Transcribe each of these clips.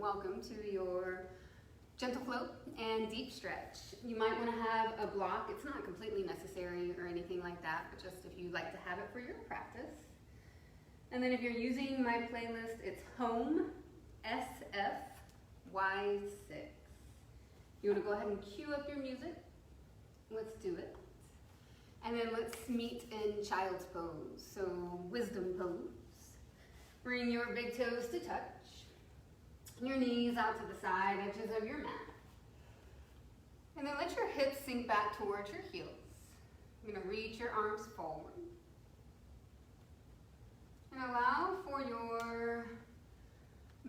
welcome to your gentle float and deep stretch. You might want to have a block. It's not completely necessary or anything like that, but just if you like to have it for your practice. And then if you're using my playlist, it's Home SFY6. You want to go ahead and cue up your music. Let's do it. And then let's meet in child's pose. So wisdom pose. Bring your big toes to touch. Your knees out to the side edges of your mat. And then let your hips sink back towards your heels. You're going to reach your arms forward. And allow for your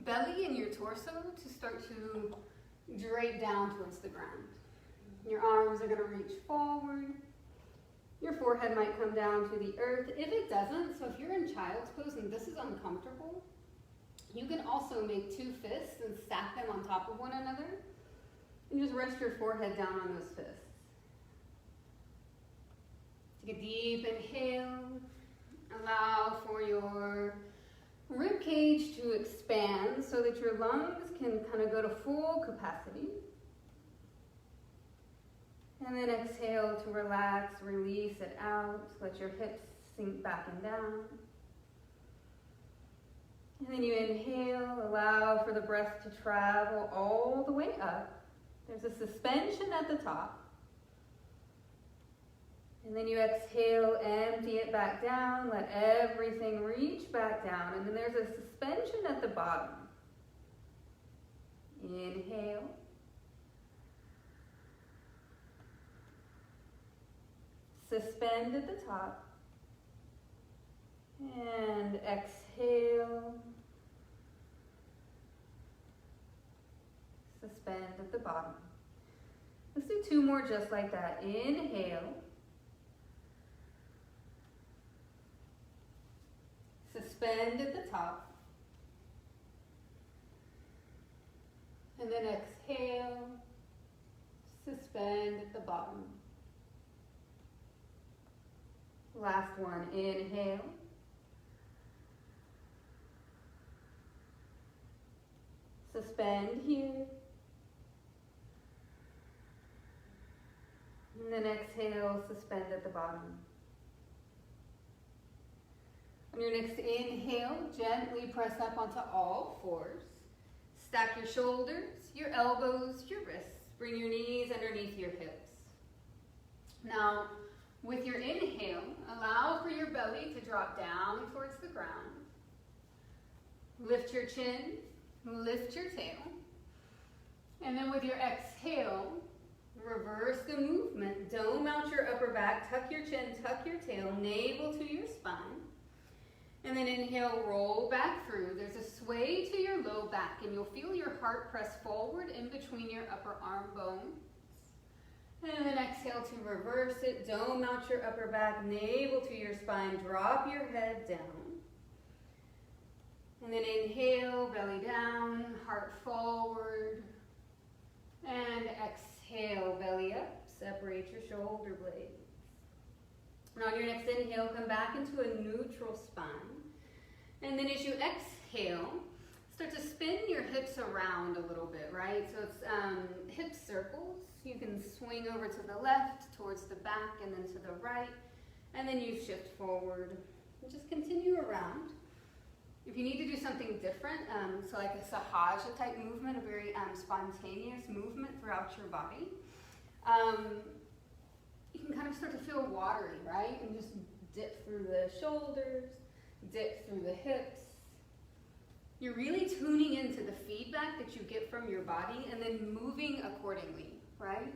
belly and your torso to start to drape down towards the ground. Your arms are going to reach forward. Your forehead might come down to the earth. If it doesn't, so if you're in child's pose and this is uncomfortable, you can also make two fists and stack them on top of one another. And just rest your forehead down on those fists. Take a deep inhale. Allow for your rib cage to expand so that your lungs can kind of go to full capacity. And then exhale to relax, release it out. Let your hips sink back and down. And then you inhale, allow for the breath to travel all the way up. There's a suspension at the top. And then you exhale, empty it back down, let everything reach back down. And then there's a suspension at the bottom. Inhale. Suspend at the top. And exhale. Suspend at the bottom. Let's do two more just like that. Inhale. Suspend at the top. And then exhale. Suspend at the bottom. Last one. Inhale. Suspend here. And then exhale, suspend at the bottom. On your next inhale, gently press up onto all fours. Stack your shoulders, your elbows, your wrists. Bring your knees underneath your hips. Now, with your inhale, allow for your belly to drop down towards the ground. Lift your chin, lift your tail. And then with your exhale, reverse the movement. Dome out your upper back, tuck your chin, tuck your tail, navel to your spine. And then inhale, roll back through. There's a sway to your low back, and you'll feel your heart press forward in between your upper arm bones. And then exhale to reverse it. Dome out your upper back, navel to your spine. Drop your head down. And then inhale, belly down, heart forward. And exhale, belly up. Separate your shoulder blades. Now on your next inhale, come back into a neutral spine. And then as you exhale, start to spin your hips around a little bit, right? So it's hip circles. You can swing over to the left, towards the back, and then to the right. And then you shift forward. And just continue around. If you need to do something different, so like a sahaja type movement, a very spontaneous movement throughout your body, you can kind of start to feel watery, right? And just dip through the shoulders, dip through the hips. You're really tuning into the feedback that you get from your body and then moving accordingly, right?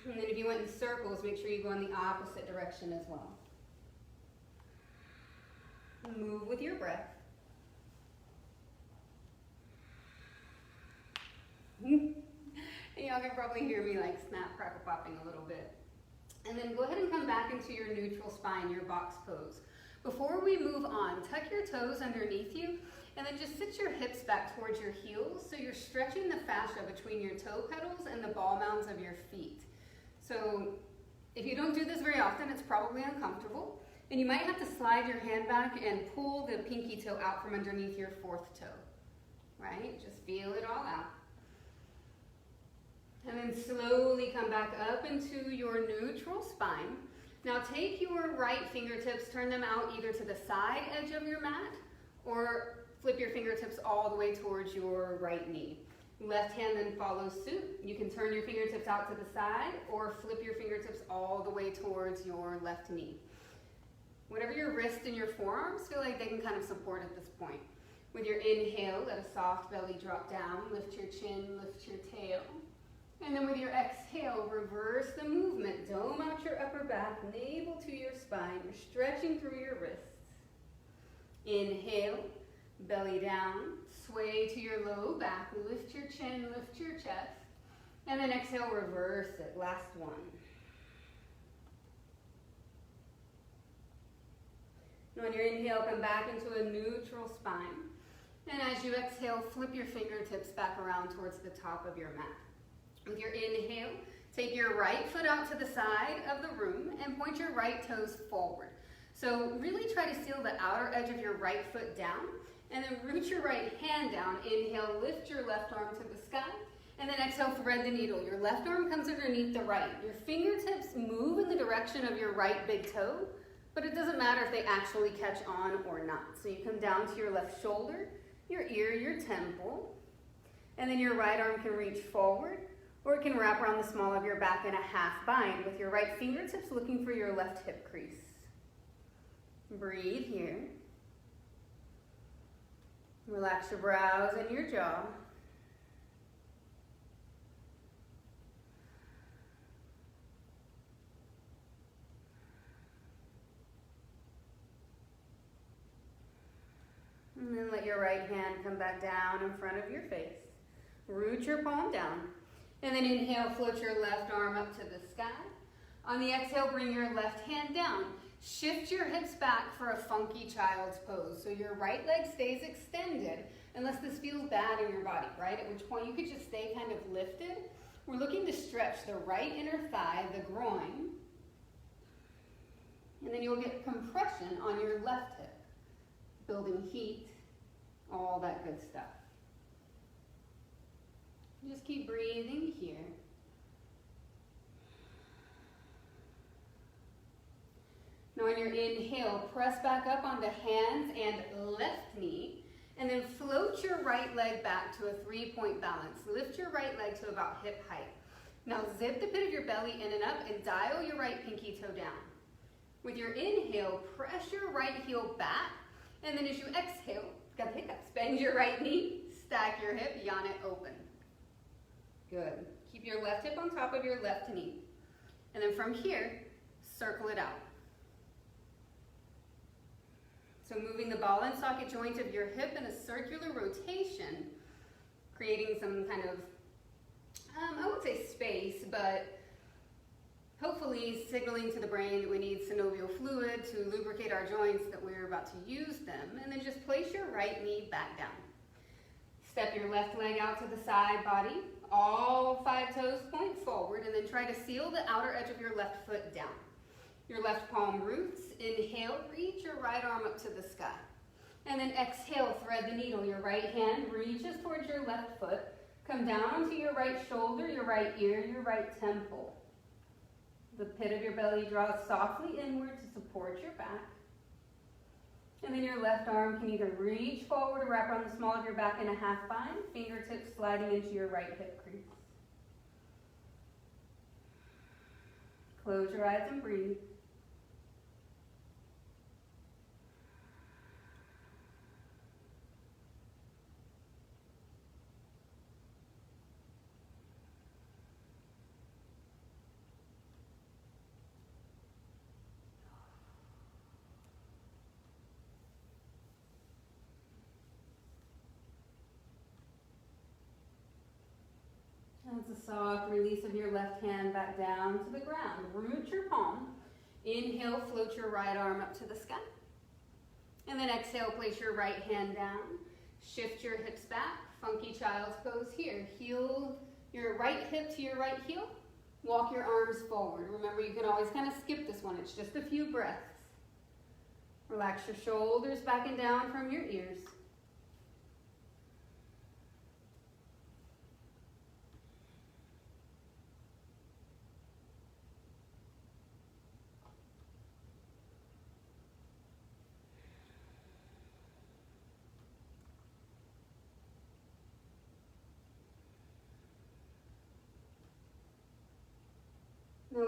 And then if you went in circles, make sure you go in the opposite direction as well. Move with your breath. And y'all can probably hear me like snap, crackle, popping a little bit. And then go ahead and come back into your neutral spine, your box pose. Before we move on, tuck your toes underneath you and then just sit your hips back towards your heels so you're stretching the fascia between your toe pedals and the ball mounds of your feet. So if you don't do this very often, it's probably uncomfortable. And you might have to slide your hand back and pull the pinky toe out from underneath your fourth toe. right? Just feel it all out. And then slowly come back up into your neutral spine. Now take your right fingertips, turn them out either to the side edge of your mat or flip your fingertips all the way towards your right knee. Left hand then follows suit. You can turn your fingertips out to the side or flip your fingertips all the way towards your left knee. Whatever your wrist and your forearms feel like they can kind of support at this point. With your inhale, let a soft belly drop down, lift your chin, lift your tail. And then with your exhale, reverse the movement. Dome out your upper back, navel to your spine. You're stretching through your wrists. Inhale, belly down, sway to your low back, lift your chin, lift your chest. And then exhale, reverse it. Last one. And on your inhale, come back into a neutral spine. And as you exhale, flip your fingertips back around towards the top of your mat. With your inhale, take your right foot out to the side of the room and point your right toes forward. So really try to seal the outer edge of your right foot down and then root your right hand down. Inhale, lift your left arm to the sky and then exhale, thread the needle. Your left arm comes underneath the right. Your fingertips move in the direction of your right big toe, but it doesn't matter if they actually catch on or not. So you come down to your left shoulder, your ear, your temple, and then your right arm can reach forward or it can wrap around the small of your back in a half bind with your right fingertips looking for your left hip crease. Breathe here. Relax your brows and your jaw. And then let your right hand come back down in front of your face. Root your palm down. And then inhale, float your left arm up to the sky. On the exhale, bring your left hand down. Shift your hips back for a funky child's pose. So your right leg stays extended, unless this feels bad in your body, right? At which point you could just stay kind of lifted. We're looking to stretch the right inner thigh, the groin, and then you'll get compression on your left hip, building heat, all that good stuff. Just keep breathing here. Now on your inhale, press back up onto hands and left knee, and then float your right leg back to a 3-point balance. Lift your right leg to about hip height. Now zip the pit of your belly in and up and dial your right pinky toe down. With your inhale, press your right heel back, and then as you exhale, got hiccups, bend your right knee, stack your hip, yawn it open. Good. Keep your left hip on top of your left knee. And then from here, circle it out. So moving the ball and socket joint of your hip in a circular rotation, creating some kind of, I won't say space, but hopefully signaling to the brain that we need synovial fluid to lubricate our joints, that we're about to use them. And then just place your right knee back down. Step your left leg out to the side body. All 5 toes point forward, and then try to seal the outer edge of your left foot down. Your left palm roots. Inhale, reach your right arm up to the sky. And then exhale, thread the needle. Your right hand reaches towards your left foot. Come down onto your right shoulder, your right ear, your right temple. The pit of your belly draws softly inward to support your back. And then your left arm can either reach forward or wrap around the small of your back in a half bind, fingertips sliding into your right hip crease. Close your eyes and breathe. That's a soft release of your left hand back down to the ground. Root your palm. Inhale, float your right arm up to the sky. And then exhale, place your right hand down. Shift your hips back. Funky child's pose here. Heel your right hip to your right heel. Walk your arms forward. Remember, you can always kind of skip this one. It's just a few breaths. Relax your shoulders back and down from your ears.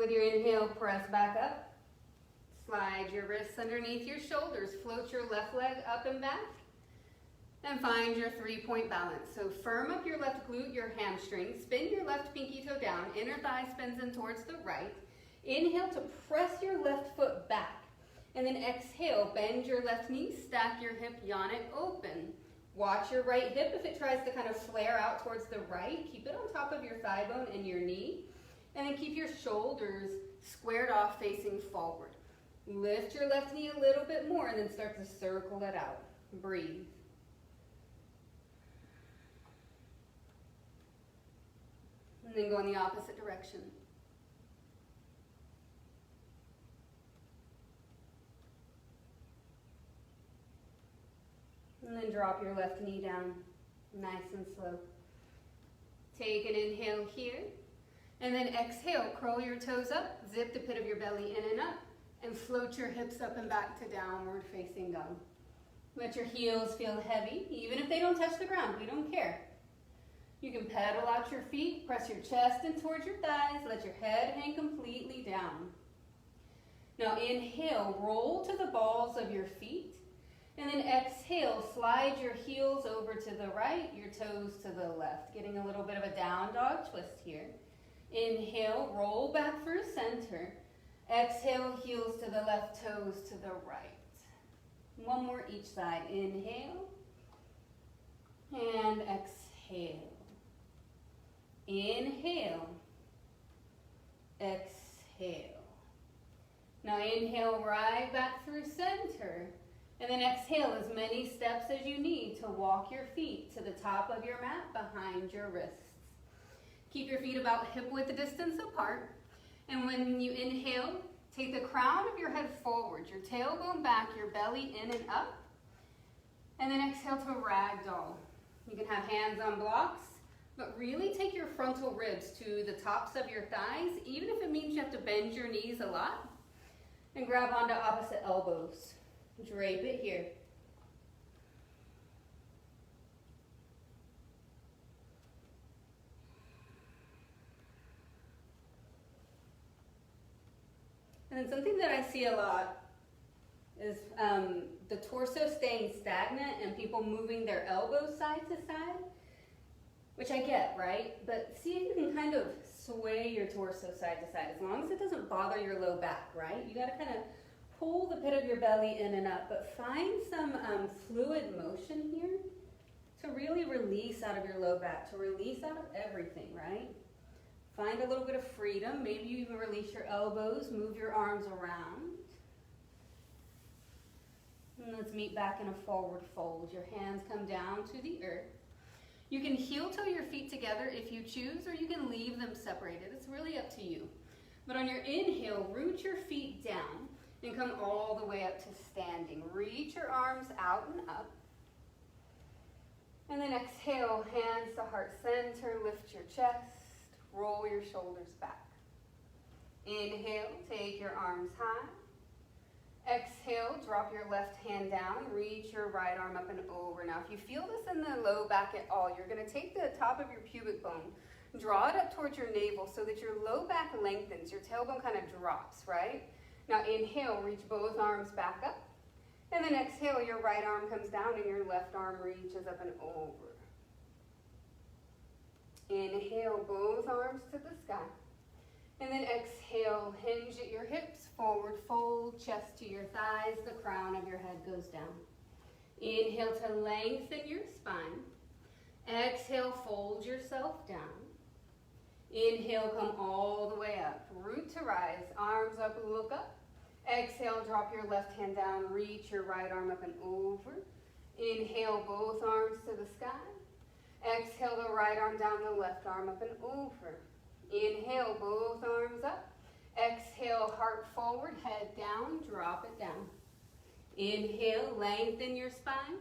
with your inhale, press back up. Slide your wrists underneath your shoulders. Float your left leg up and back. And find your 3-point balance. So firm up your left glute, your hamstring. Spin your left pinky toe down. Inner thigh spins in towards the right. Inhale to press your left foot back. And then exhale, bend your left knee, stack your hip, yawn it open. Watch your right hip if it tries to kind of flare out towards the right. Keep it on top of your thigh bone and your knee. And then keep your shoulders squared off facing forward. Lift your left knee a little bit more and then start to circle it out. Breathe. And then go in the opposite direction. And then drop your left knee down, nice and slow. Take an inhale here, and then exhale, curl your toes up, zip the pit of your belly in and up, and float your hips up and back to downward facing dog. Let your heels feel heavy, even if they don't touch the ground, we don't care. You can pedal out your feet, press your chest in towards your thighs, let your head hang completely down. Now inhale, roll to the balls of your feet, and then exhale, slide your heels over to the right, your toes to the left, getting a little bit of a down dog twist here. Inhale, roll back through center. Exhale, heels to the left, toes to the right. One more each side. Inhale, and exhale. Inhale, exhale. Now inhale right back through center, and then exhale as many steps as you need to walk your feet to the top of your mat behind your wrists. Keep your feet about hip width distance apart, and when you inhale, take the crown of your head forward, your tailbone back, your belly in and up, and then exhale to ragdoll. You can have hands on blocks, but really take your frontal ribs to the tops of your thighs, even if it means you have to bend your knees a lot, and grab onto opposite elbows. Drape it here. And then something that I see a lot is the torso staying stagnant and people moving their elbows side to side, which I get, right? But see if you can kind of sway your torso side to side, as long as it doesn't bother your low back, right? You gotta kind of pull the pit of your belly in and up, but find some fluid motion here to really release out of your low back, to release out of everything, right? Find a little bit of freedom. Maybe you even release your elbows, move your arms around. And let's meet back in a forward fold. Your hands come down to the earth. You can heel toe your feet together if you choose, or you can leave them separated. It's really up to you. But on your inhale, root your feet down and come all the way up to standing. Reach your arms out and up. And then exhale, hands to heart center, lift your chest, roll your shoulders back. Inhale, take your arms high. Exhale, drop your left hand down, reach your right arm up and over. Now, if you feel this in the low back at all, you're gonna take the top of your pubic bone, draw it up towards your navel so that your low back lengthens, your tailbone kind of drops, right? Now inhale, reach both arms back up. And then exhale, your right arm comes down and your left arm reaches up and over. Inhale, both arms to the sky. And then exhale, hinge at your hips, forward fold, chest to your thighs, the crown of your head goes down. Inhale to lengthen your spine. Exhale, fold yourself down. Inhale, come all the way up. Root to rise, arms up, look up. Exhale, drop your left hand down, reach your right arm up and over. Inhale, both arms to the sky. Exhale, the right arm down, the left arm up and over. Inhale, both arms up. Exhale, heart forward, head down, drop it down. Inhale, lengthen your spine.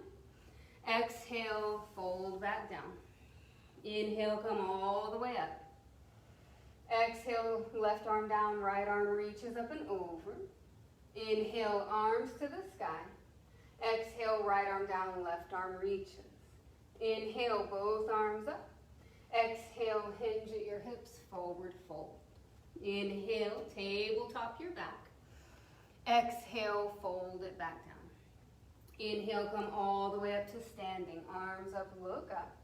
Exhale, fold back down. Inhale, come all the way up. Exhale, left arm down, right arm reaches up and over. Inhale, arms to the sky. Exhale, right arm down, left arm reaches. Inhale, both arms up. Exhale, hinge at your hips, forward fold. Inhale, tabletop your back. Exhale, fold it back down. Inhale, come all the way up to standing. Arms up, look up.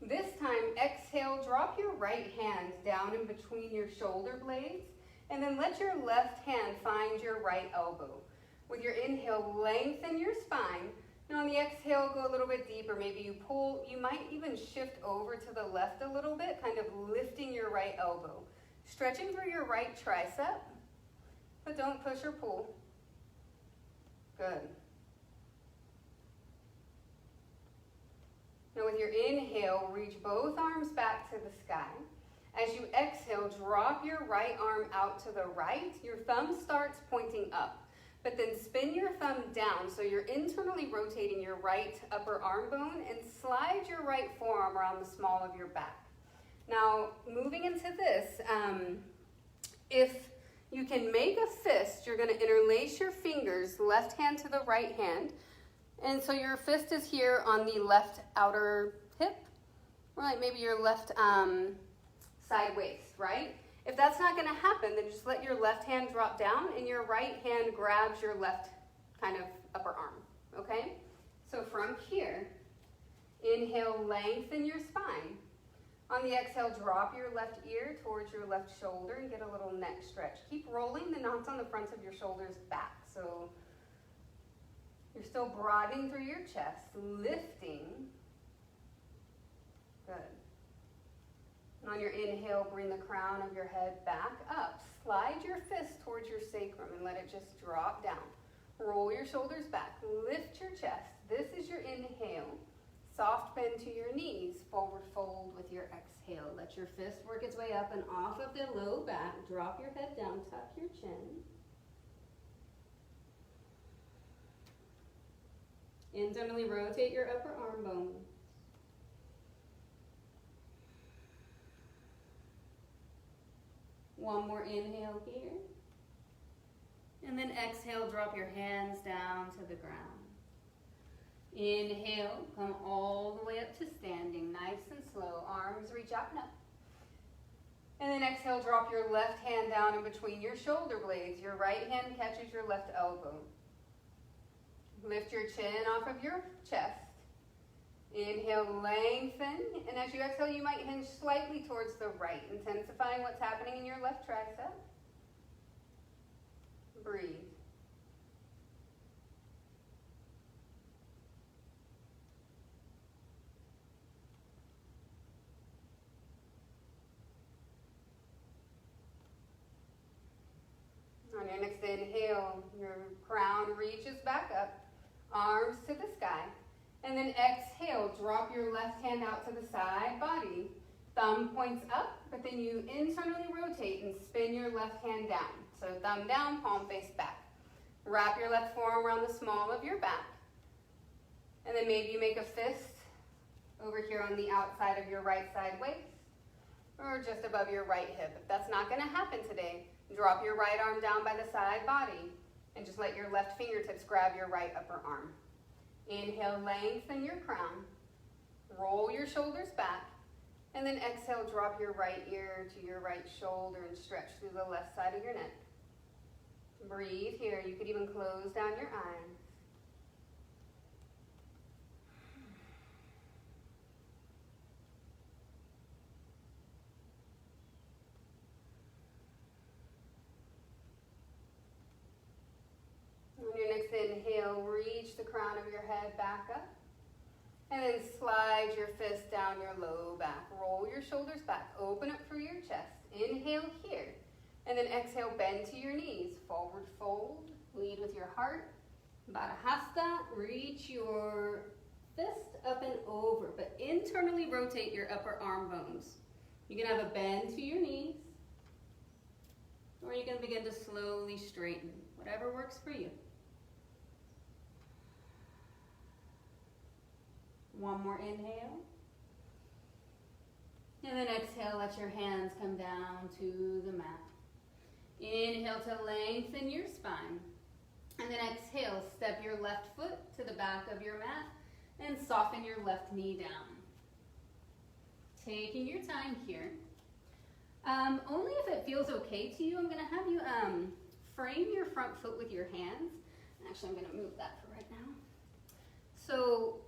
This time, exhale, drop your right hand down in between your shoulder blades, and then let your left hand find your right elbow. With your inhale, lengthen your spine. And on the exhale, go a little bit deeper. Maybe you pull, you might even shift over to the left a little bit, kind of lifting your right elbow. Stretching through your right tricep, but don't push or pull. Good. Now with your inhale, reach both arms back to the sky. As you exhale, drop your right arm out to the right. Your thumb starts pointing up, but then spin your thumb down so you're internally rotating your right upper arm bone and slide your right forearm around the small of your back. Now, moving into this, if you can make a fist, you're going to interlace your fingers, left hand to the right hand. And so your fist is here on the left outer hip, or like maybe your left side waist, right? If that's not going to happen, then just let your left hand drop down and your right hand grabs your left kind of upper arm, okay? So from here, inhale, lengthen your spine. On the exhale, drop your left ear towards your left shoulder and get a little neck stretch. Keep rolling the knots on the fronts of your shoulders back. So you're still broadening through your chest, lifting. Good. And on your inhale, bring the crown of your head back up. Slide your fist towards your sacrum and let it just drop down. Roll your shoulders back. Lift your chest. This is your inhale. Soft bend to your knees. Forward fold with your exhale. Let your fist work its way up and off of the low back. Drop your head down. Tuck your chin. Internally rotate your upper arm bones. One more inhale here. And then exhale, drop your hands down to the ground. Inhale, come all the way up to standing, nice and slow. Arms reach out and up. And then exhale, drop your left hand down in between your shoulder blades. Your right hand catches your left elbow. Lift your chin off of your chest. Inhale, lengthen. And as you exhale, you might hinge slightly towards the right, intensifying what's happening in your left tricep. Breathe. On your next inhale, your crown reaches back up, arms to the sky. And then exhale, drop your left hand out to the side body. Thumb points up, but then you internally rotate and spin your left hand down. So thumb down, palm face back. Wrap your left forearm around the small of your back. And then maybe you make a fist over here on the outside of your right side waist or just above your right hip. If that's not going to happen today, drop your right arm down by the side body and just let your left fingertips grab your right upper arm. Inhale, lengthen your crown. Roll your shoulders back. And then exhale, drop your right ear to your right shoulder and stretch through the left side of your neck. Breathe here. You could even close down your eyes. On your next inhale, reach the crown of your head back up. And then slide your fist down your low back. Roll your shoulders back. Open up through your chest. Inhale here. And then exhale, bend to your knees. Forward fold. Lead with your heart. Baddha Hasta. Reach your fist up and over. But internally rotate your upper arm bones. You can have a bend to your knees. Or you can begin to slowly straighten. Whatever works for you. One more inhale. And then exhale, let your hands come down to the mat. Inhale to lengthen your spine. And then exhale, step your left foot to the back of your mat and soften your left knee down. Taking your time here. Only if it feels okay to you. I'm gonna have you frame your front foot with your hands. Actually, I'm gonna move that for right now. So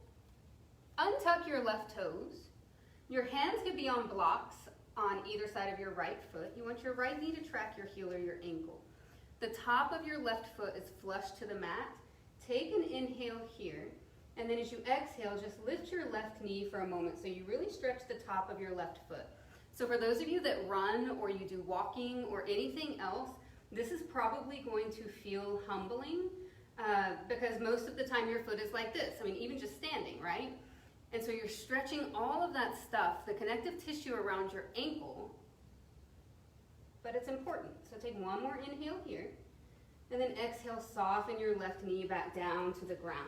untuck your left toes. Your hands could be on blocks on either side of your right foot. You want your right knee to track your heel or your ankle. The top of your left foot is flush to the mat. Take an inhale here, and then as you exhale, just lift your left knee for a moment so you really stretch the top of your left foot. So for those of you that run or you do walking or anything else, this is probably going to feel humbling because most of the time your foot is like this. I mean, even just standing, right? And so you're stretching all of that stuff, the connective tissue around your ankle, but it's important. So take one more inhale here, and then exhale, soften your left knee back down to the ground.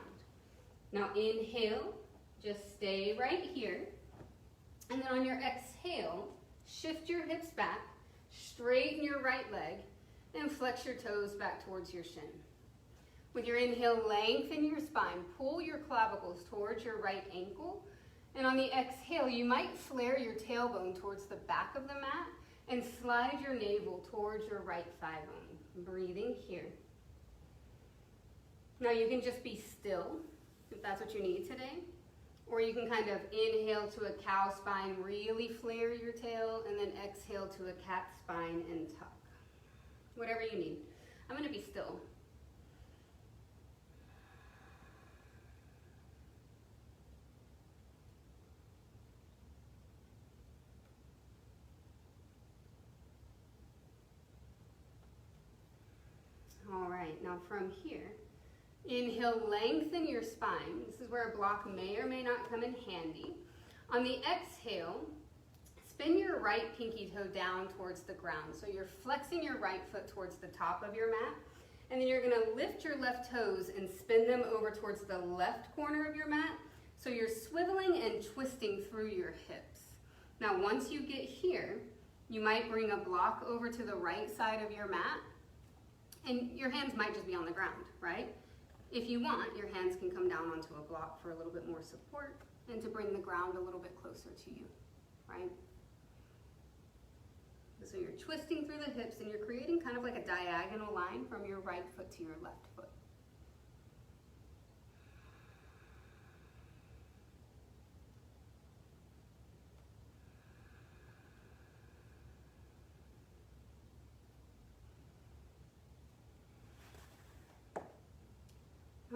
Now inhale, just stay right here, and then on your exhale, shift your hips back, straighten your right leg, and flex your toes back towards your shin. With your inhale, lengthen your spine, pull your clavicles towards your right ankle, and on the exhale, you might flare your tailbone towards the back of the mat and slide your navel towards your right thigh bone. Breathing here. Now you can just be still if that's what you need today, or you can kind of inhale to a cow spine, really flare your tail, and then exhale to a cat spine and tuck. Whatever you need. I'm going to be still. All right, now from here, inhale, lengthen your spine. This is where a block may or may not come in handy. On the exhale, spin your right pinky toe down towards the ground. So you're flexing your right foot towards the top of your mat, and then you're gonna lift your left toes and spin them over towards the left corner of your mat. So you're swiveling and twisting through your hips. Now, once you get here, you might bring a block over to the right side of your mat, and your hands might just be on the ground, right? If you want, your hands can come down onto a block for a little bit more support and to bring the ground a little bit closer to you, right? So you're twisting through the hips and you're creating kind of like a diagonal line from your right foot to your left foot.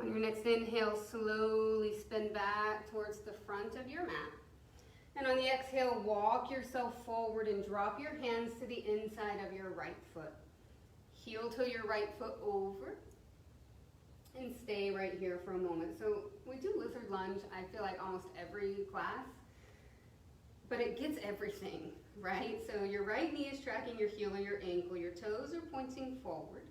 On your next inhale, slowly spin back towards the front of your mat. And on the exhale, walk yourself forward and drop your hands to the inside of your right foot. Heel toe your right foot over and stay right here for a moment. So we do lizard lunge, I feel like almost every class, but it gets everything, right? So your right knee is tracking your heel or your ankle. Your toes are pointing forward.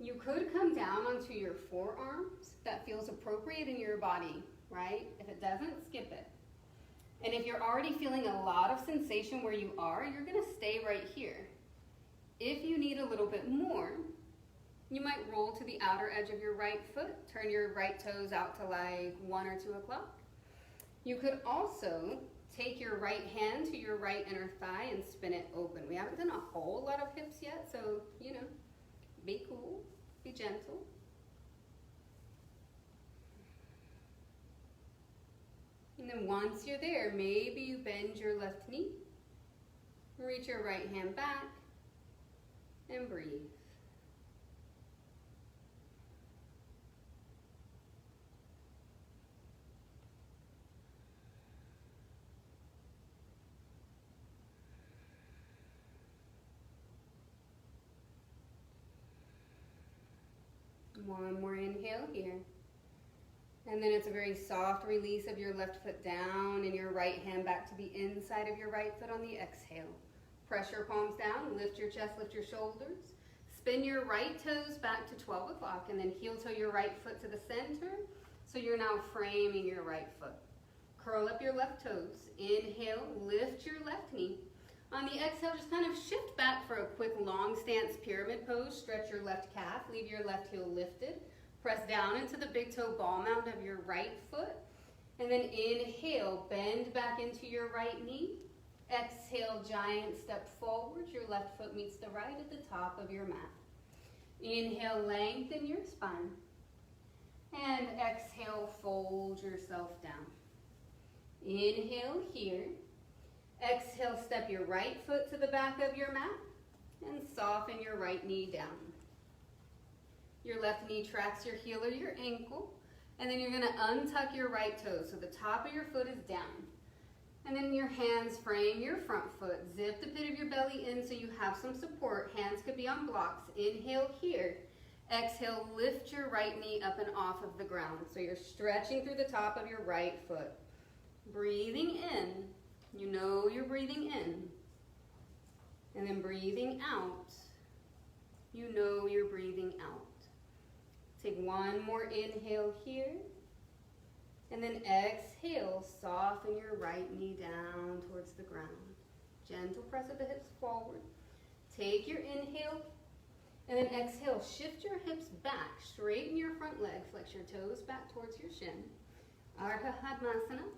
You could come down onto your forearms. That feels appropriate in your body, right? If it doesn't, skip it. And if you're already feeling a lot of sensation where you are, you're gonna stay right here. If you need a little bit more, you might roll to the outer edge of your right foot, turn your right toes out to like 1 or 2 o'clock. You could also take your right hand to your right inner thigh and spin it open. We haven't done a whole lot of hips yet, so, be cool, be gentle. And then once you're there, maybe you bend your left knee, reach your right hand back, and breathe. One more inhale here. And then it's a very soft release of your left foot down and your right hand back to the inside of your right foot on the exhale. Press your palms down, lift your chest, lift your shoulders. Spin your right toes back to 12 o'clock and then heel toe your right foot to the center. So you're now framing your right foot. Curl up your left toes. Inhale, lift your left knee. On the exhale, just kind of shift back for a quick long stance pyramid pose. Stretch your left calf, leave your left heel lifted. Press down into the big toe ball mound of your right foot. And then inhale, bend back into your right knee. Exhale, giant step forward. Your left foot meets the right at the top of your mat. Inhale, lengthen your spine. And exhale, fold yourself down. Inhale here. Exhale, step your right foot to the back of your mat and soften your right knee down. Your left knee tracks your heel or your ankle, and then you're going to untuck your right toe so the top of your foot is down. And then your hands frame your front foot. Zip the pit of your belly in so you have some support. Hands could be on blocks. Inhale here. Exhale, lift your right knee up and off of the ground. So you're stretching through the top of your right foot. Breathing in. You know you're breathing in. And then breathing out. You know you're breathing out. Take one more inhale here. And then exhale, soften your right knee down towards the ground. Gentle press of the hips forward. Take your inhale. And then exhale, shift your hips back. Straighten your front leg. Flex your toes back towards your shin. Ardha Padmasana.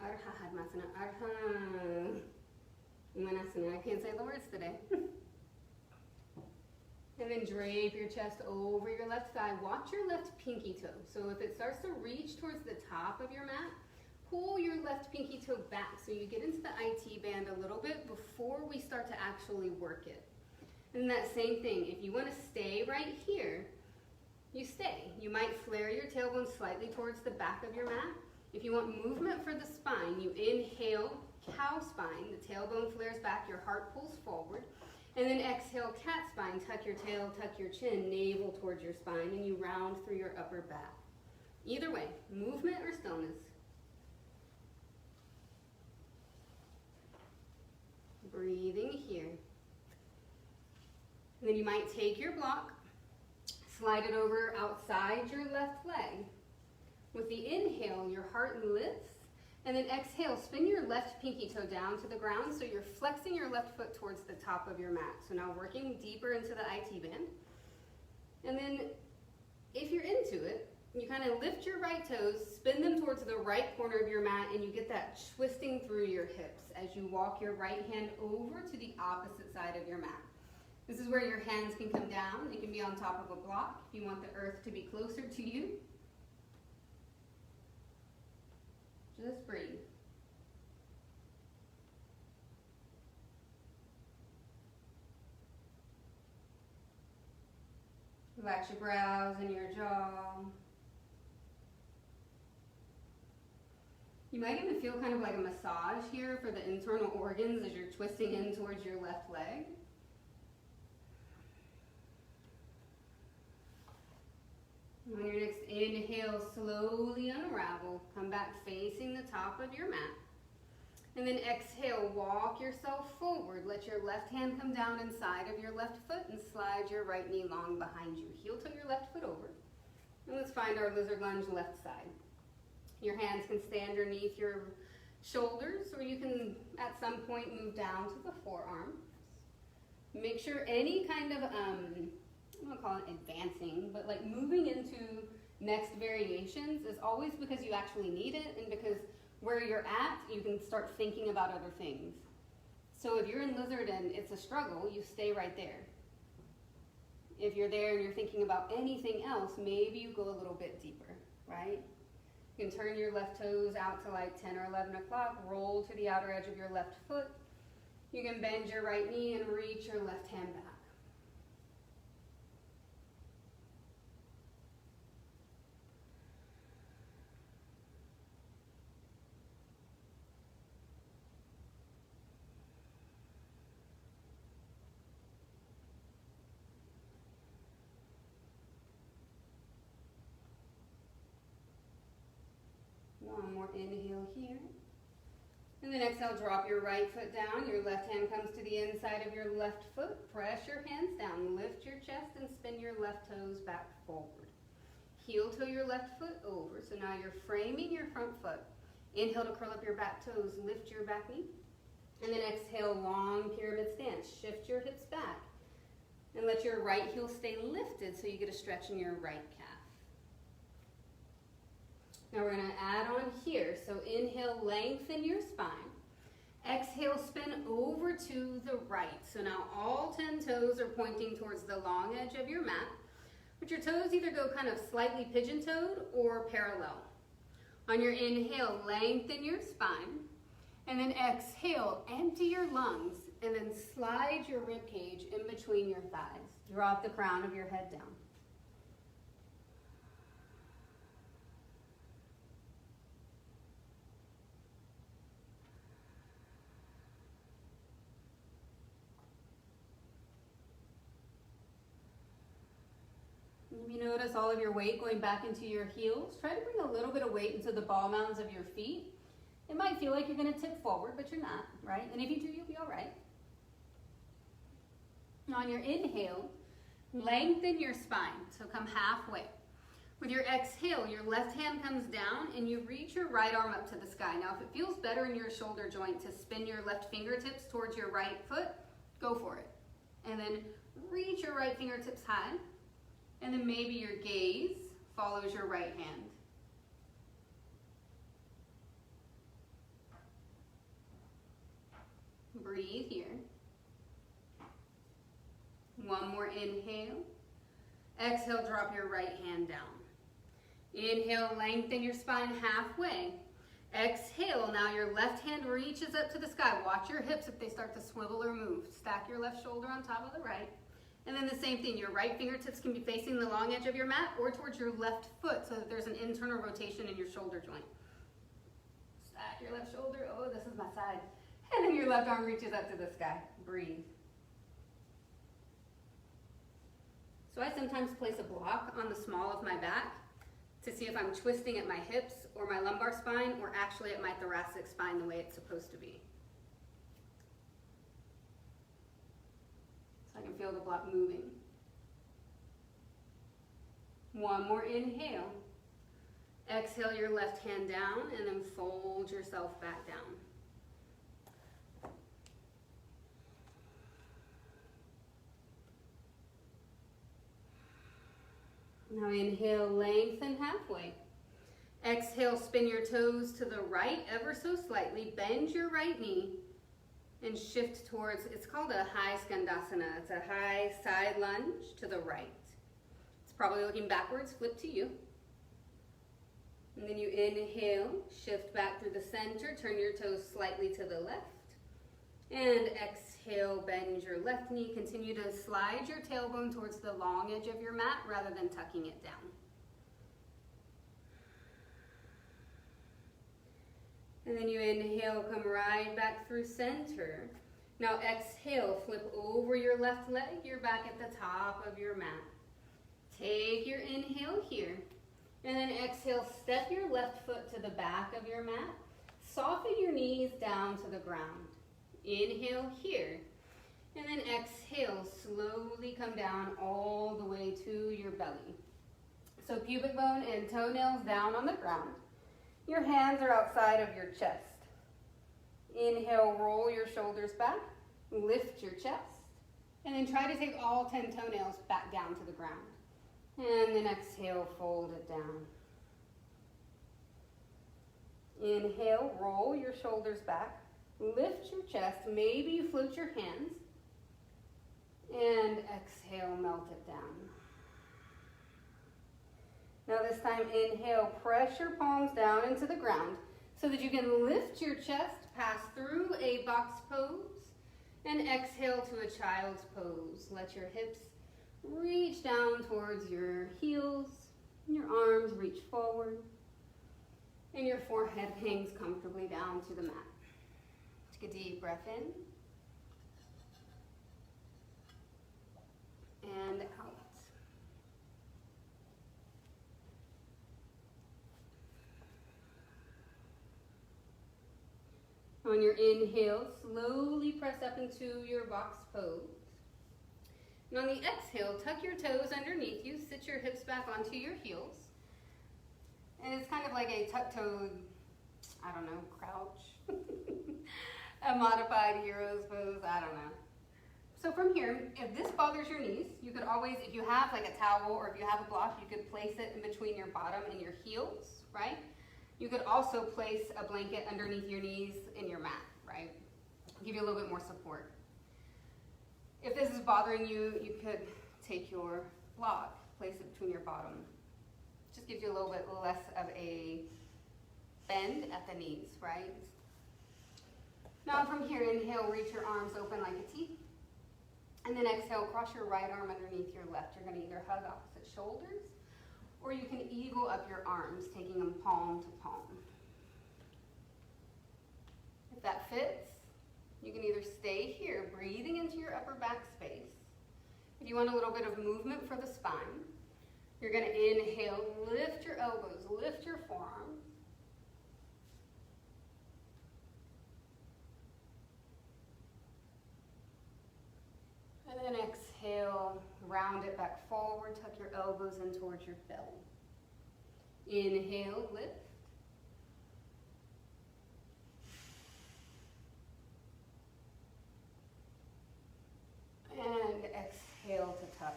Ardha Padmasana. Ardha Manasana. I can't say the words today. And then drape your chest over your left thigh. Watch your left pinky toe. So if it starts to reach towards the top of your mat, pull your left pinky toe back so you get into the IT band a little bit before we start to actually work it. And that same thing, if you want to stay right here, you stay. You might flare your tailbone slightly towards the back of your mat. If you want movement for the spine, you inhale, cow spine. The tailbone flares back, your heart pulls forward. And then exhale, cat spine. Tuck your tail, tuck your chin, navel towards your spine, and you round through your upper back. Either way, movement or stillness. Breathing here. And then you might take your block, slide it over outside your left leg. With the inhale, your heart lifts. And then exhale, spin your left pinky toe down to the ground so you're flexing your left foot towards the top of your mat. So now working deeper into the IT band. And then if you're into it, you kind of lift your right toes, spin them towards the right corner of your mat, and you get that twisting through your hips as you walk your right hand over to the opposite side of your mat. This is where your hands can come down. They can be on top of a block if you want the earth to be closer to you. Just breathe. Relax your brows and your jaw. You might even feel kind of like a massage here for the internal organs as you're twisting in towards your left leg. On your next inhale, slowly unravel. Come back facing the top of your mat. And then exhale, walk yourself forward. Let your left hand come down inside of your left foot and slide your right knee long behind you. Heel toe your left foot over. And let's find our lizard lunge left side. Your hands can stay underneath your shoulders, or you can at some point move down to the forearms. Make sure any kind of I'm going to call it advancing, but like moving into next variations is always because you actually need it, and because where you're at, you can start thinking about other things. So if you're in lizard and it's a struggle, you stay right there. If you're there and you're thinking about anything else, maybe you go a little bit deeper, right? You can turn your left toes out to like 10 or 11 o'clock, roll to the outer edge of your left foot. You can bend your right knee and reach your left hand back. One more inhale here. And then exhale, drop your right foot down. Your left hand comes to the inside of your left foot. Press your hands down. Lift your chest and spin your left toes back forward. Heel toe your left foot over. So now you're framing your front foot. Inhale to curl up your back toes. Lift your back knee. And then exhale, long pyramid stance. Shift your hips back. And let your right heel stay lifted so you get a stretch in your right calf. Now we're gonna add on here. So inhale, lengthen your spine. Exhale, spin over to the right. So now all 10 toes are pointing towards the long edge of your mat, but your toes either go kind of slightly pigeon-toed or parallel. On your inhale, lengthen your spine, and then exhale, empty your lungs, and then slide your rib cage in between your thighs. Drop the crown of your head down. You notice all of your weight going back into your heels. Try to bring a little bit of weight into the ball mounds of your feet. It might feel like you're going to tip forward, but you're not, right? And if you do, you'll be all right. On your inhale, lengthen your spine, so come halfway. With your exhale, your left hand comes down and you reach your right arm up to the sky. Now, if it feels better in your shoulder joint to spin your left fingertips towards your right foot, go for it. And then reach your right fingertips high. And then maybe your gaze follows your right hand. Breathe here. One more inhale. Exhale, drop your right hand down. Inhale, lengthen your spine halfway. Exhale, now your left hand reaches up to the sky. Watch your hips if they start to swivel or move. Stack your left shoulder on top of the right. And then the same thing, your right fingertips can be facing the long edge of your mat or towards your left foot so that there's an internal rotation in your shoulder joint. Stack your left shoulder, oh, this is my side. And then your left arm reaches up to the sky. Breathe. So I sometimes place a block on the small of my back to see if I'm twisting at my hips or my lumbar spine or actually at my thoracic spine the way it's supposed to be. So I can feel the block moving. One more inhale. Exhale your left hand down and then fold yourself back down. Now inhale, lengthen halfway. Exhale, spin your toes to the right ever so slightly. Bend your right knee and shift towards, it's called a high skandasana. It's a high side lunge to the right. It's probably looking backwards, flip to you. And then you inhale, shift back through the center, turn your toes slightly to the left. And exhale, bend your left knee. Continue to slide your tailbone towards the long edge of your mat rather than tucking it down. And then you inhale, come right back through center. Now exhale, flip over your left leg. You're back at the top of your mat. Take your inhale here. And then exhale, step your left foot to the back of your mat. Soften your knees down to the ground. Inhale here. And then exhale, slowly come down all the way to your belly. So pubic bone and toenails down on the ground. Your hands are outside of your chest. Inhale, roll your shoulders back, lift your chest, and then try to take all 10 toenails back down to the ground. And then exhale, fold it down. Inhale, roll your shoulders back, lift your chest, maybe you float your hands, and exhale, melt it down. Now this time, inhale, press your palms down into the ground so that you can lift your chest, pass through a box pose, and exhale to a child's pose. Let your hips reach down towards your heels, your arms reach forward, and your forehead hangs comfortably down to the mat. Take a deep breath in, and out. On your inhale, slowly press up into your box pose. And on the exhale, tuck your toes underneath you, sit your hips back onto your heels. And it's kind of like a tuck-toed, crouch. A modified hero's pose, I don't know. So from here, if this bothers your knees, you could always, if you have like a towel or if you have a block, you could place it in between your bottom and your heels, right? You could also place a blanket underneath your knees in your mat, right? Give you a little bit more support. If this is bothering you, you could take your block, place it between your bottom. Just gives you a little bit less of a bend at the knees, right? Now from here, inhale, reach your arms open like a T. And then exhale, cross your right arm underneath your left. You're gonna either hug opposite shoulders, or you can eagle up your arms, taking them palm to palm. If that fits, you can either stay here, breathing into your upper back space. If you want a little bit of movement for the spine, you're gonna inhale, lift your elbows, lift your forearms. And then exhale, round it back forward, tuck your elbows in towards your belly. Inhale, lift. And exhale to tuck.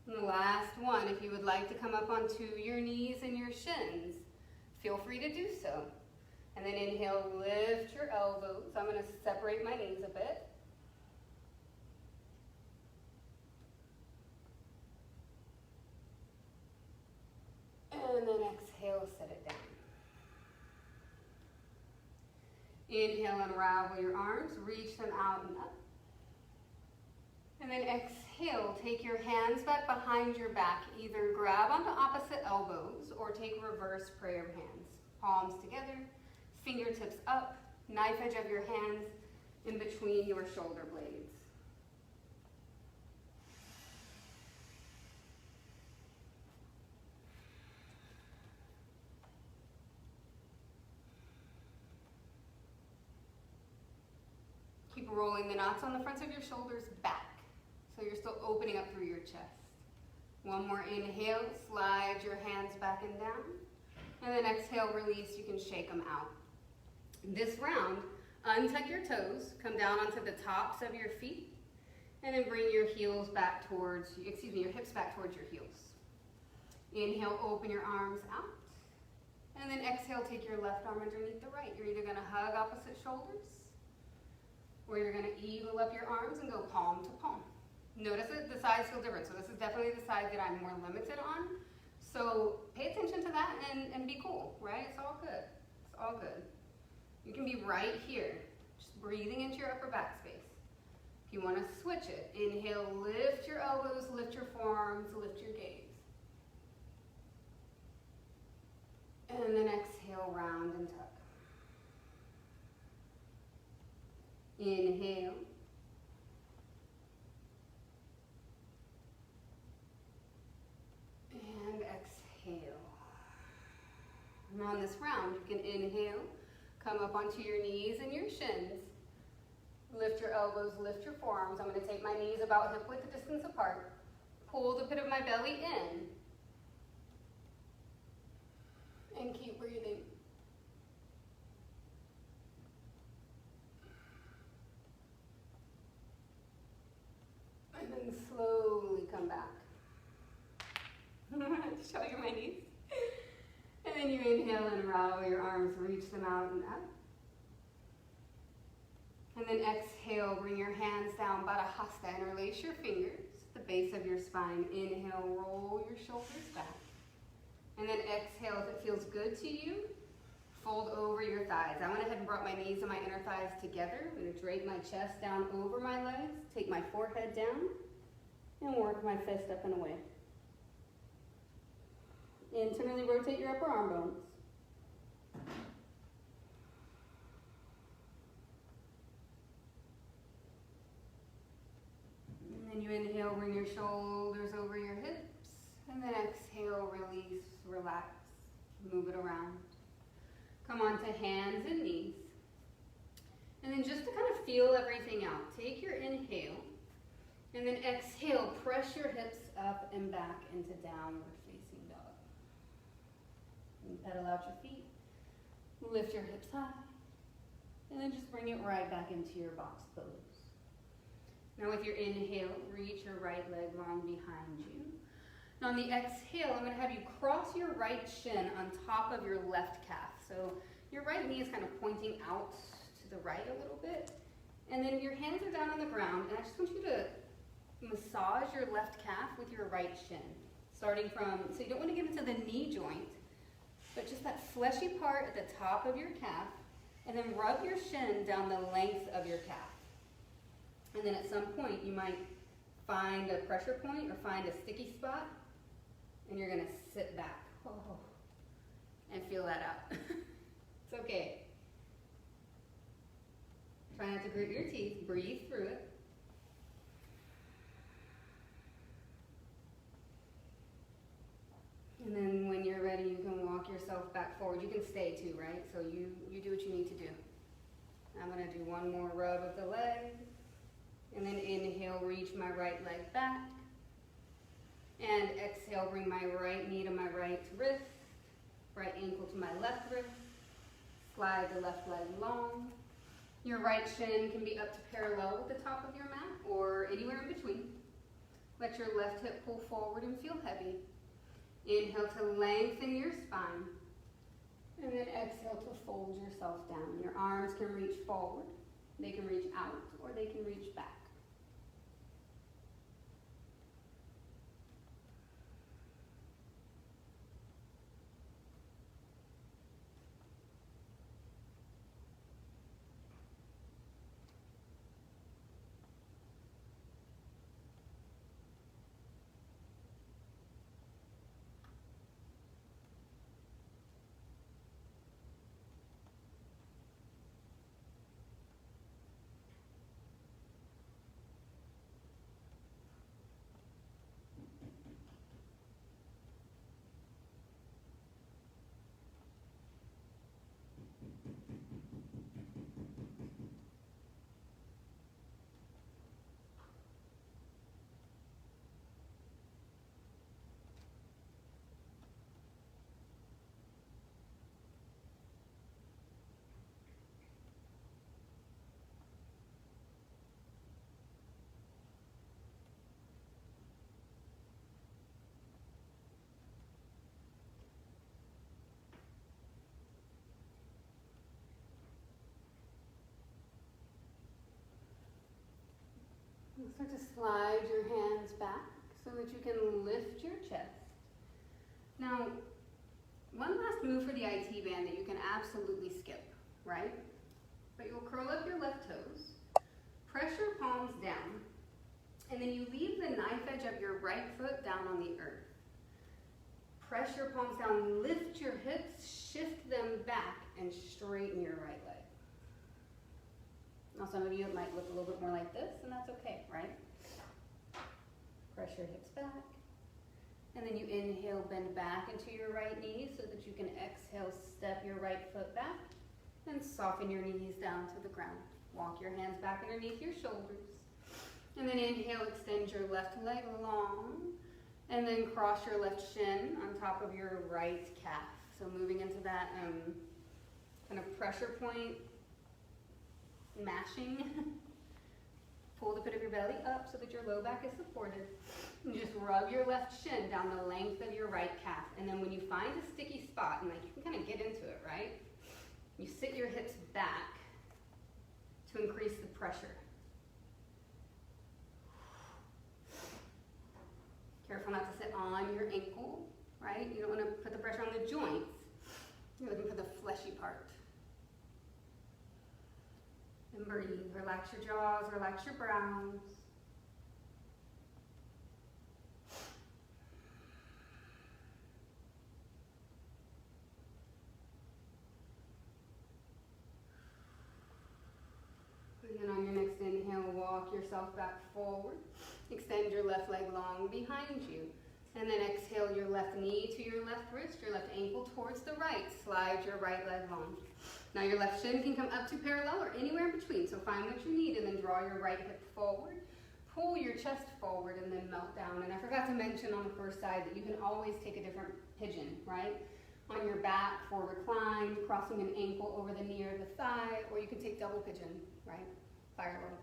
And the last one, if you would like to come up onto your knees and your shins, feel free to do so. And then inhale, lift your elbows. I'm going to separate my knees a bit. And then exhale, set it down. Inhale, unravel your arms, reach them out and up. And then exhale, take your hands back behind your back. Either grab onto opposite elbows or take reverse prayer hands. Palms together, fingertips up, knife edge of your hands in between your shoulder blades. Keep rolling the knots on the fronts of your shoulders back, so you're still opening up through your chest. One more inhale, slide your hands back and down. And then exhale, release, you can shake them out. This round, untuck your toes, come down onto the tops of your feet, and then bring your heels back towards, your hips back towards your heels. Inhale, open your arms out. And then exhale, take your left arm underneath the right. You're either gonna hug opposite shoulders, or you're gonna eagle up your arms and go palm to palm. Notice that the sides feel different. So this is definitely the side that I'm more limited on. So pay attention to that and be cool, right? It's all good. It's all good. You can be right here, just breathing into your upper back space. If you want to switch it, inhale, lift your elbows, lift your forearms, lift your gaze. And then exhale, round and tuck. Inhale. And exhale. And on this round, you can inhale, come up onto your knees and your shins. Lift your elbows, lift your forearms. I'm going to take my knees about hip width distance apart. Pull the pit of my belly in. And keep breathing. And then slowly come back. Show you my knees. And then you inhale and unravel your arms, reach them out and up. And then exhale, bring your hands down, Baddha Hasta, interlace your fingers at the base of your spine. Inhale, roll your shoulders back. And then exhale, if it feels good to you, fold over your thighs. I went ahead and brought my knees and my inner thighs together. I'm going to drape my chest down over my legs, take my forehead down, and work my fist up and away. Internally rotate your upper arm bones. And then you inhale, bring your shoulders over your hips. And then exhale, release, relax, move it around. Come on to hands and knees. And then just to kind of feel everything out, take your inhale. And then exhale, press your hips up and back into downward facing dog. And pedal out your feet. Lift your hips high. And then just bring it right back into your box pose. Now with your inhale, reach your right leg long behind you. And on the exhale, I'm going to have you cross your right shin on top of your left calf. So your right knee is kind of pointing out to the right a little bit. And then your hands are down on the ground, and I just want you to massage your left calf with your right shin. Starting from, so you don't want to get into the knee joint, but just that fleshy part at the top of your calf, and then rub your shin down the length of your calf. And then at some point, you might find a pressure point or find a sticky spot, and you're gonna sit back and feel that out. It's okay. Try not to grit your teeth, breathe through it. And then when you're ready, you can walk yourself back forward. You can stay too, right? So you do what you need to do. I'm gonna do one more rub of the leg. And then inhale, reach my right leg back. And exhale, bring my right knee to my right wrist. Right ankle to my left wrist. Slide the left leg long. Your right shin can be up to parallel with the top of your mat or anywhere in between. Let your left hip pull forward and feel heavy. Inhale to lengthen your spine. And then exhale to fold yourself down. Your arms can reach forward. They can reach out or they can reach back. Start to slide your hands back so that you can lift your chest. Now, one last move for the IT band that you can absolutely skip, right? But you'll curl up your left toes, press your palms down, and then you leave the knife edge of your right foot down on the earth. Press your palms down, lift your hips, shift them back, and straighten your right leg. Now some of you, it might look a little bit more like this, and that's okay, right? Press your hips back. And then you inhale, bend back into your right knee so that you can exhale, step your right foot back, and soften your knees down to the ground. Walk your hands back underneath your shoulders. And then inhale, extend your left leg long, and then cross your left shin on top of your right calf. So moving into that kind of pressure point, mashing. Pull the pit of your belly up so that your low back is supported. And just rub your left shin down the length of your right calf. And then when you find a sticky spot, and like you can kind of get into it, right? You sit your hips back to increase the pressure. Careful not to sit on your ankle, right? You don't want to put the pressure on the joints. You're looking for the fleshy part. And breathe. Relax your jaws, relax your brows. And then on your next inhale, walk yourself back forward. Extend your left leg long behind you. And then exhale your left knee to your left wrist, your left ankle towards the right. Slide your right leg long. Now your left shin can come up to parallel or anywhere in between, so find what you need and then draw your right hip forward. Pull your chest forward and then melt down. And I forgot to mention on the first side that you can always take a different pigeon, right? On your back for recline, crossing an ankle over the knee or the thigh, or you can take double pigeon, right? Fire low.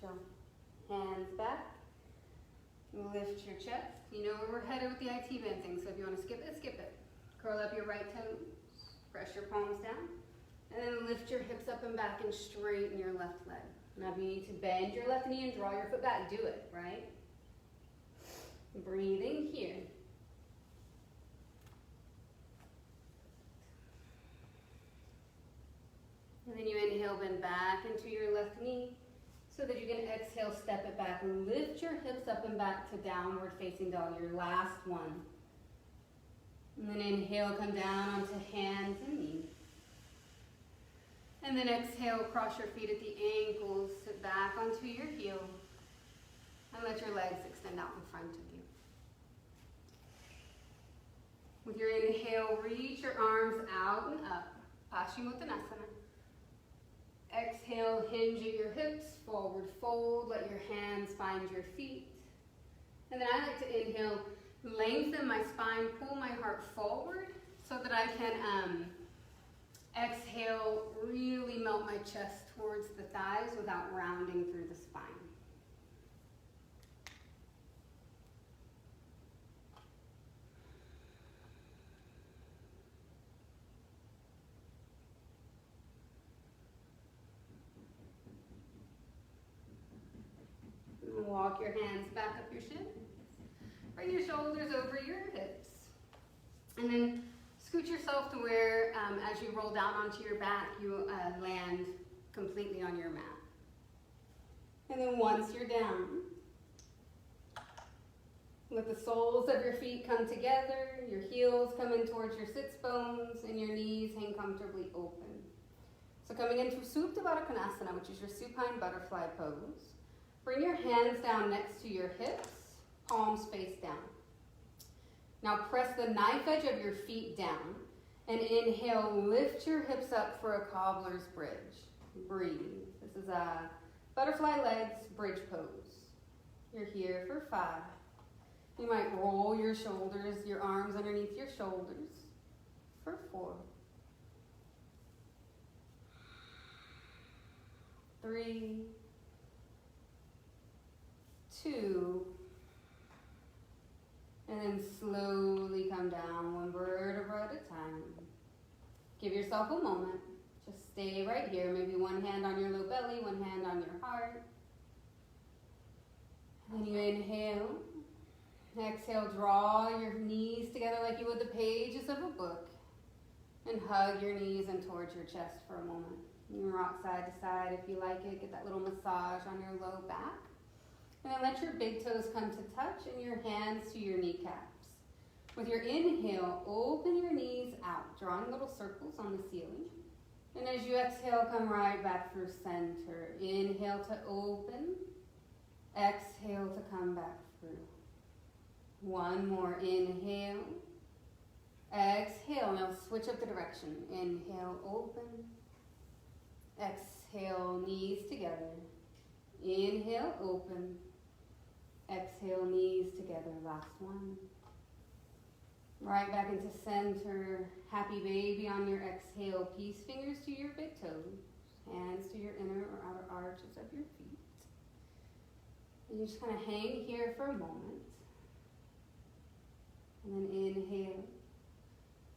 chill. Hands back. Lift your chest. You know where we're headed with the IT bending, so if you want to skip it, skip it. Curl up your right toes. Press your palms down. And then lift your hips up and back and straighten your left leg. Now if you need to bend your left knee and draw your foot back, do it, right? Breathing here. And then you inhale, bend back into your left knee so that you can exhale, step it back. Lift your hips up and back to downward facing dog, your last one. And then inhale, come down onto hands and knees. And then exhale, cross your feet at the ankles, sit back onto your heels, and let your legs extend out in front of you. With your inhale, reach your arms out and up, Paschimottanasana. Exhale, hinge at your hips, forward fold, let your hands find your feet. And then I like to inhale, lengthen my spine, pull my heart forward so that I can exhale, really melt my chest towards the thighs without rounding through the spine. Walk your hands back up your shins. Bring your shoulders over your hips. And then scoot yourself to where, as you roll down onto your back, you land completely on your mat. And then once you're down, let the soles of your feet come together, your heels come in towards your sits bones, and your knees hang comfortably open. So coming into Supta Konasana, which is your supine butterfly pose. Bring your hands down next to your hips, palms face down. Now press the knife edge of your feet down and inhale, lift your hips up for a cobbler's bridge. Breathe. This is a butterfly legs bridge pose. You're here for 5. You might roll your shoulders, your arms underneath your shoulders for 4. 3, 2, and then slowly come down one vertebra at a time. Give yourself a moment. Just stay right here. Maybe one hand on your low belly, one hand on your heart. And then you inhale. Exhale, draw your knees together like you would the pages of a book. And hug your knees in towards your chest for a moment. You can rock side to side if you like it. Get that little massage on your low back. And then let your big toes come to touch and your hands to your kneecaps. With your inhale, open your knees out, drawing little circles on the ceiling. And as you exhale, come right back through center. Inhale to open. Exhale to come back through. One more. Inhale. Exhale. Now switch up the direction. Inhale, open. Exhale, knees together. Inhale, open. Exhale, knees together. Last one. Right back into center. Happy baby on your exhale. Peace fingers to your big toes. Hands to your inner or outer arches of your feet. And you just kind of hang here for a moment. And then inhale.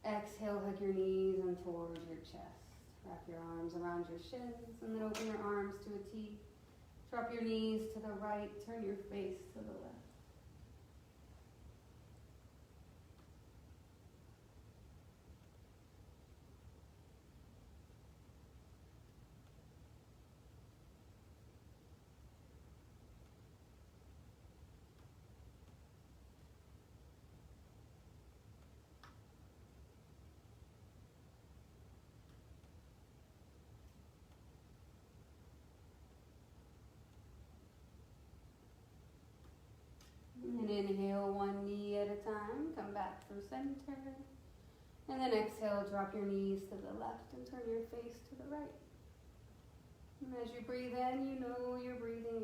Exhale, hug your knees in towards your chest. Wrap your arms around your shins and then open your arms to a T. Drop your knees to the right, turn your face to the left. And inhale one knee at a time, come back through center. And then exhale, drop your knees to the left and turn your face to the right. And as you breathe in, you know you're breathing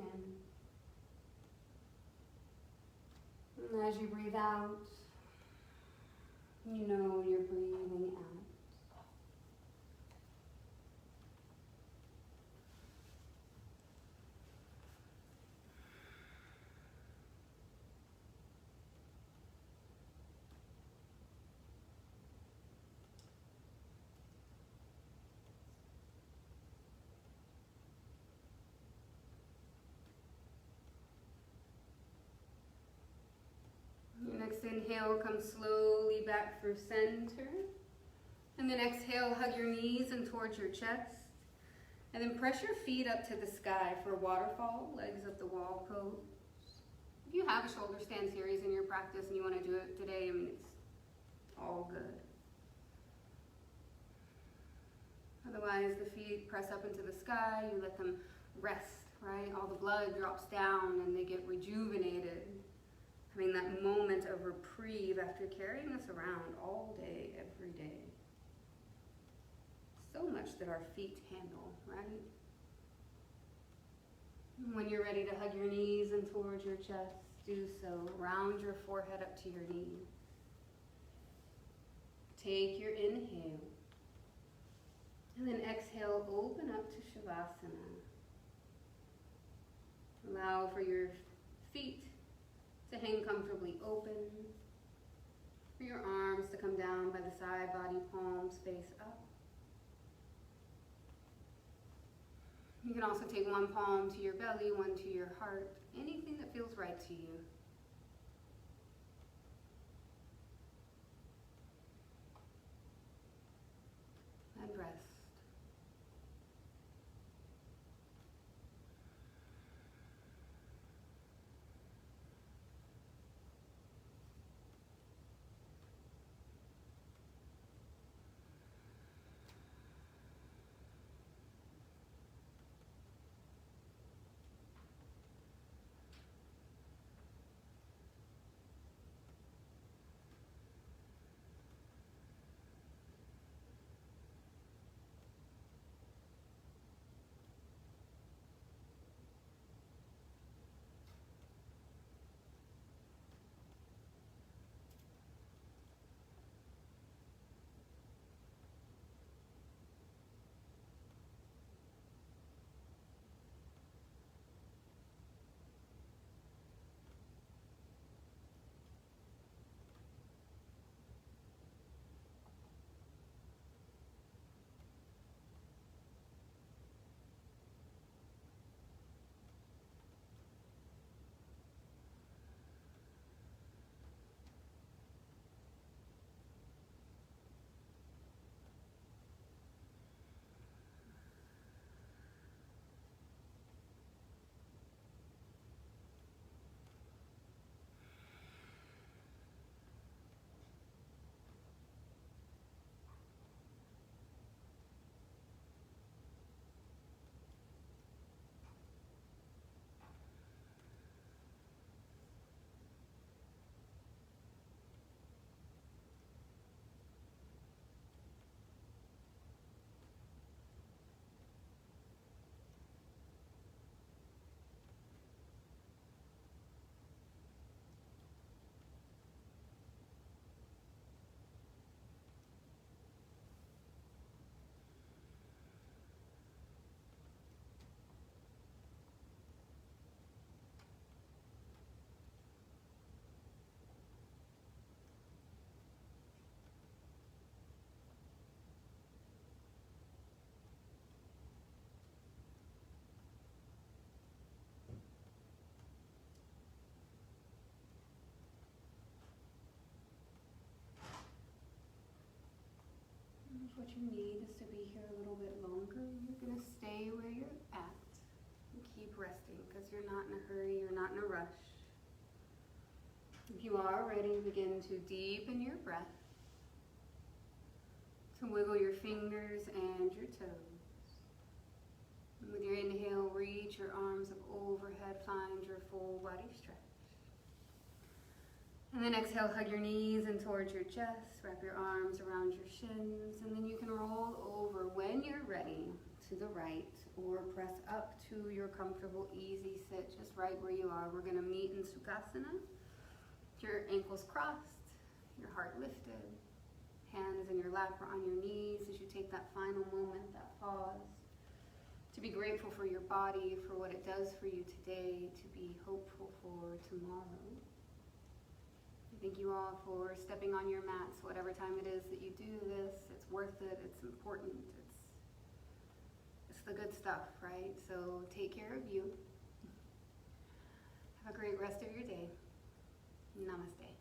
in. And as you breathe out, you know you're breathing out. inhale, come slowly back through center. And then exhale, hug your knees in towards your chest. And then press your feet up to the sky for a waterfall, legs up the wall pose. If you have a shoulder stand series in your practice and you want to do it today, it's all good. Otherwise, the feet press up into the sky, you let them rest, right? All the blood drops down and they get rejuvenated. Having that moment of reprieve after carrying this around all day, every day. So much that our feet handle, right? When you're ready to hug your knees in towards your chest, do so. Round your forehead up to your knees. Take your inhale. And then exhale, open up to Shavasana. Allow for your feet to hang comfortably open. For your arms to come down by the side, body, palms face up. You can also take one palm to your belly, one to your heart, anything that feels right to you. And rest. What you need is to be here a little bit longer. You're going to stay where you're at and keep resting because you're not in a hurry, you're not in a rush. If you are ready, begin to deepen your breath, to wiggle your fingers and your toes. And with your inhale, reach your arms up overhead, find your full body stretch. And then exhale, hug your knees in towards your chest, wrap your arms around your shins, and then you can roll over when you're ready to the right or press up to your comfortable, easy sit just right where you are. We're going to meet in Sukhasana. Your ankles crossed, your heart lifted, hands in your lap or on your knees as you take that final moment, that pause, to be grateful for your body, for what it does for you today, to be hopeful for tomorrow. Thank you all for stepping on your mats, whatever time it is that you do this. It's worth it, it's important, it's the good stuff, right? So take care of you. Have a great rest of your day. Namaste.